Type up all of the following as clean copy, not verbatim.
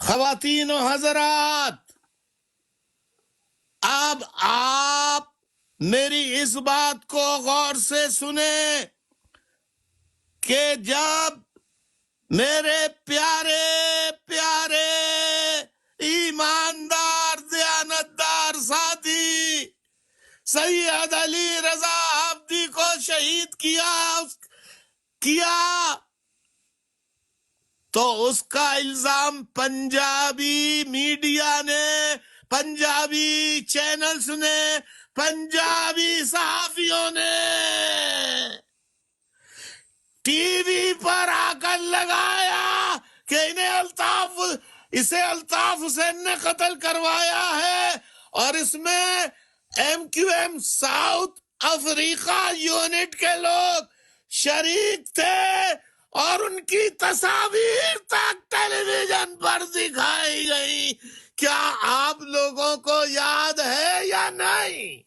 خواتین و حضرات، اب آپ میری اس بات کو غور سے سنیں کہ جب میرے پیارے پیارے ایماندار دیانتدار ساتھی سید علی رضا عابدی کو شہید کیا تو اس کا الزام پنجابی میڈیا نے، پنجابی چینلز نے، پنجابی صحافیوں نے ٹی وی پر آ کر لگایا کہ اسے الطاف حسین نے قتل کروایا ہے، اور اس میں M Q M South Africa unit کے لوگ شریک تھے، اور ان کی تصاویر تک ٹیلی ویژن پر دکھائی گئی۔ کیا آپ لوگوں کو یاد ہے یا نہیں؟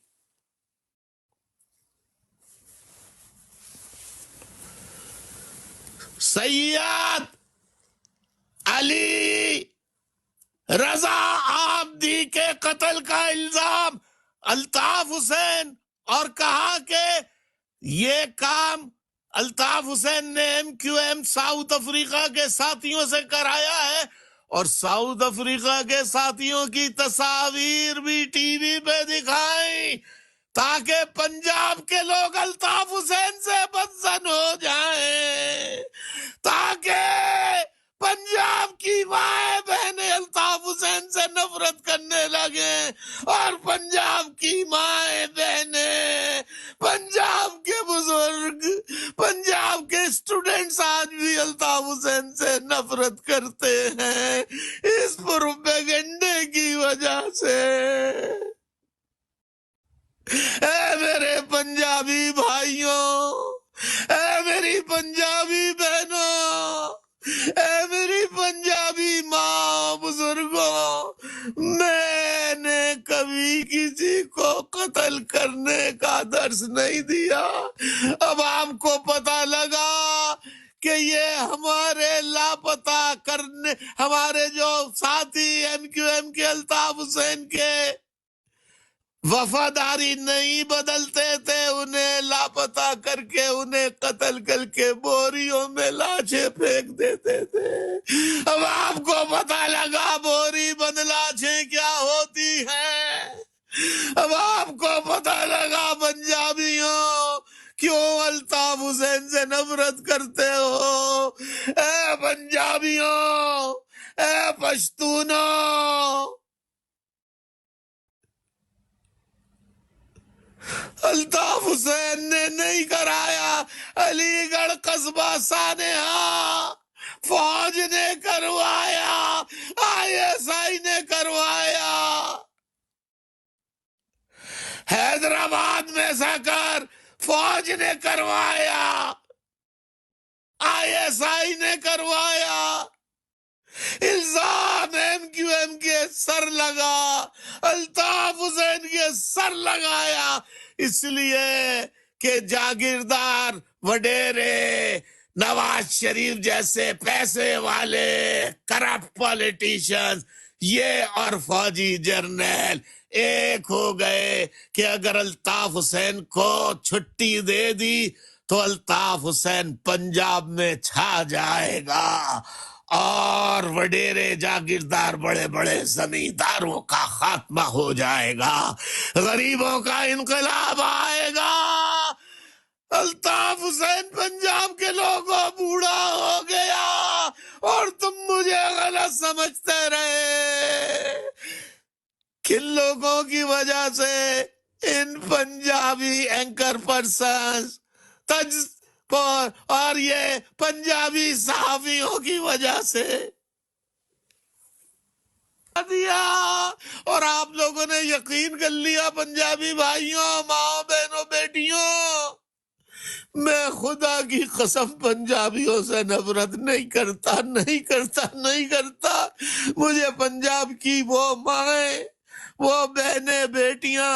سید علی رضا عابدی کے قتل کا الزام الطاف حسین، اور کہا کہ یہ کام الطاف حسین نے M Q M South Africa کے ساتھیوں سے کرایا ہے، اور ساؤتھ افریقہ کے ساتھیوں کی تصاویر بھی ٹی وی پہ دکھائیں تاکہ پنجاب کے لوگ الطاف حسین سے بدظن ہو جائیں، تاکہ پنجاب کی مائیں بہنیں الطاف حسین سے نفرت کرنے لگیں، اور پنجاب کی مائیں بہنیں، پنجاب کے بزرگ، پنجاب کے اسٹوڈنٹس آج بھی الطاف حسین سے نفرت کرتے ہیں اس پروپیگنڈے کی وجہ سے۔ اے میرے پنجابی بھائیوں، اے میری پنجابی بہنوں، اے میری پنجابی ماں بزرگوں، میں نے کبھی کسی کو قتل کرنے کا درس نہیں دیا۔ اب آپ کو پتہ لگا کہ یہ ہمارے لاپتہ کرنے، ہمارے جو ساتھی ایم کیو ایم کے الطاف حسین کے وفاداری نہیں بدلتے تھے، انہیں لاپتہ کر کے، انہیں قتل کر کے بوریوں میں لاشیں پھینک دیتے تھے۔ اب آپ کو پتہ لگا بوری بند لاشیں کیا ہوتی ہیں۔ اب آپ کو پتہ لگا پنجابیوں کیوں الطاف حسین سے نفرت کرتے ہو۔ اے پنجابیوں، اے پشتونوں، الطاف حسین نے نہیں کرایا، علی گڑھ قصبہ سانحہ فوج نے کروایا، آئی ایس آئی نے کروایا، حیدرآباد میں سکر فوج نے کروایا، آئی ایس آئی نے کروایا، الزام ایم کیو ایم کے سر لگا، الطاف حسین کے سر لگایا، اس لیے کہ جاگیردار وڈیرے، نواز شریف جیسے پیسے والے کرپٹ پالیٹیشنز، یہ اور فوجی جرنیل ایک ہو گئے کہ اگر الطاف حسین کو چھٹی دے دی تو الطاف حسین پنجاب میں چھا جائے گا، اور وڈیرے جاگیردار بڑے بڑے زمینداروں کا خاتمہ ہو جائے گا، غریبوں کا انقلاب آئے گا۔ الطاف حسین پنجاب کے لوگوں بوڑھا ہو گیا، اور تم مجھے غلط سمجھتے رہے۔ کن لوگوں کی وجہ سے؟ ان پنجابی اینکر پرسنز اور یہ پنجابی صحافیوں کی وجہ سے دیا، اور آپ لوگوں نے یقین کر لیا۔ پنجابی بھائیوں، ماں بہنوں، بیٹیوں، میں خدا کی قسم پنجابیوں سے نفرت نہیں کرتا، نہیں کرتا، نہیں کرتا۔ مجھے پنجاب کی وہ مائیں، وہ بہنیں، بیٹیاں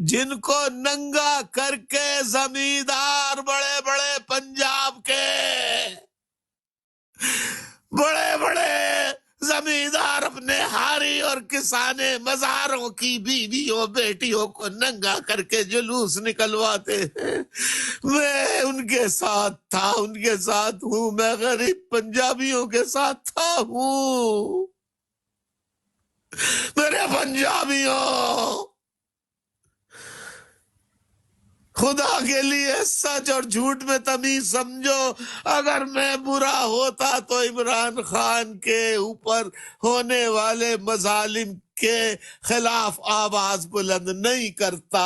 جن کو ننگا کر کے زمیندار بڑے بڑے پنجاب کے بڑے بڑے زمیندار اپنے ہاری اور کسانے مزاروں کی بیویوں بیٹیوں کو ننگا کر کے جلوس نکلواتے ہیں. میں ان کے ساتھ تھا، ان کے ساتھ ہوں. میں غریب پنجابیوں کے ساتھ تھا ہوں. میرے پنجابیوں، خدا کے لیے سچ اور جھوٹ میں تمیز سمجھو. اگر میں برا ہوتا تو عمران خان کے اوپر ہونے والے مظالم کے خلاف آواز بلند نہیں کرتا.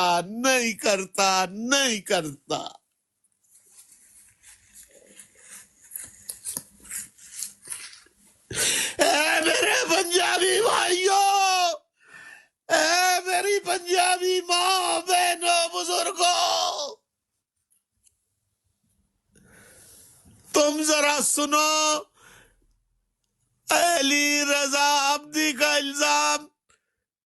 اے میرے پنجابی بھائیوں، اے میری پنجابی ماں بہنوں بزرگوں، تم ذرا سنو. علی رضا عابدی کا الزام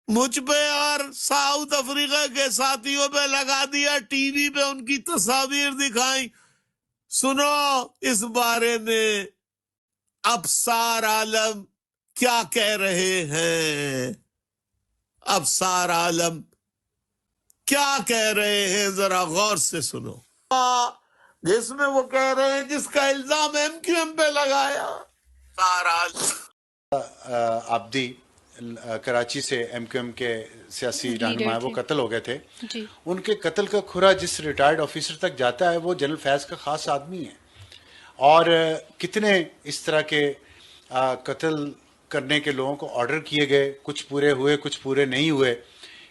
مجھ پہ اور ساؤتھ افریقہ کے ساتھیوں پہ لگا دیا، ٹی وی پہ ان کی تصاویر دکھائیں. سنو اس بارے میں ابصار عالم کیا کہہ رہے ہیں. ابصار عالم کیا کہہ رہے ہیں، ذرا غور سے سنو. جس میں وہ کہہ رہے ہیں جس کا الزام ایم کیو ایم پہ لگایا. ابصار عالم عابدی کراچی سے ایم کیو ایم کے سیاسی رہنما وہ قتل ہو گئے تھے. ان کے قتل کا کھرا جس ریٹائرڈ آفیسر تک جاتا ہے وہ جنرل فیض کا خاص آدمی ہے. اور کتنے اس طرح کے قتل کرنے کے لوگوں کو آرڈر کیے گئے، کچھ پورے ہوئے کچھ پورے نہیں ہوئے.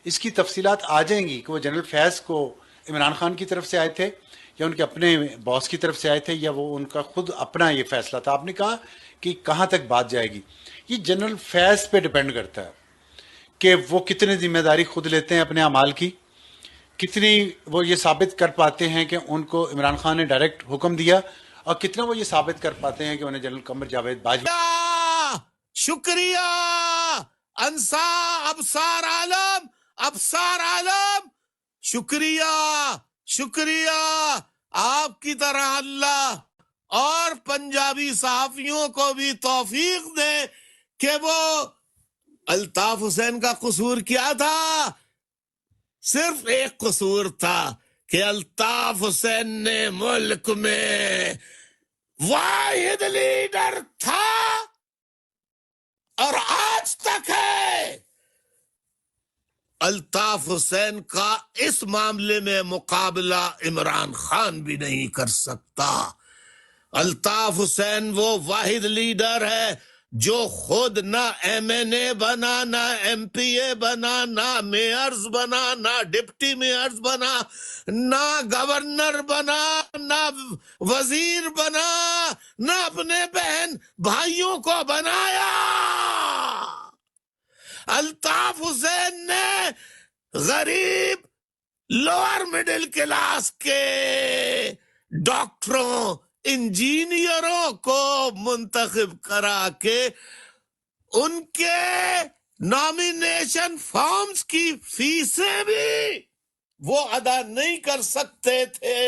اس کی تفصیلات آ جائیں گی کہ وہ جنرل فیض کو عمران خان کی طرف سے آئے تھے یا ان کے اپنے باس کی طرف سے آئے تھے یا وہ ان کا خود اپنا یہ فیصلہ تھا. آپ نے کہا کہ کہاں تک بات جائے گی، یہ جنرل فیض پہ ڈیپینڈ کرتا ہے کہ وہ کتنی ذمہ داری خود لیتے ہیں اپنے اعمال کی، کتنی وہ یہ ثابت کر پاتے ہیں کہ ان کو عمران خان نے ڈائریکٹ حکم دیا، اور کتنا وہ یہ ثابت کر پاتے ہیں کہ انہیں جنرل قمر جاوید باجوہ. شکریہ ابصار عالم، شکریہ. آپ کی طرح اللہ اور پنجابی صحافیوں کو بھی توفیق دے کہ وہ الطاف حسین کا قصور کیا تھا. صرف ایک قصور تھا کہ الطاف حسین نے ملک میں واحد لیڈر تھا اور آج تک ہے. الطاف حسین کا اس معاملے میں مقابلہ عمران خان بھی نہیں کر سکتا. الطاف حسین وہ واحد لیڈر ہے جو خود نہ ایم این اے بنا، نہ ایم پی اے بنا، نہ میئرز بنا، نہ ڈپٹی میئرز بنا، نہ گورنر بنا، نہ وزیر بنا، نہ اپنے بہن بھائیوں کو بنایا. الطاف حسین نے غریب لوور مڈل کلاس کے ڈاکٹروں، انجینئروں کو منتخب کرا کے ان کے نامینیشن فارمز کی فیسیں بھی وہ ادا نہیں کر سکتے تھے،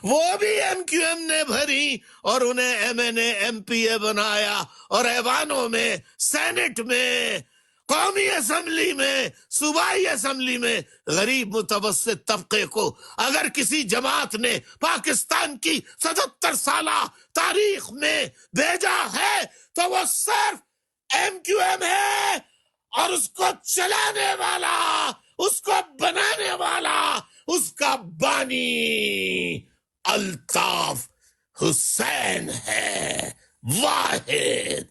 وہ بھی ایم کیو ایم نے بھری اور انہیں M N A M P A بنایا. اور ایوانوں میں، سینٹ میں، قومی اسمبلی میں، صوبائی اسمبلی میں غریب متوسط طبقے کو اگر کسی جماعت نے پاکستان کی 77 سالہ تاریخ میں بھیجا ہے تو وہ صرف ایم کیو ایم ہے. اور اس کو چلانے والا، اس کو بنانے والا، اس کا بانی الطاف حسین ہے. واحد.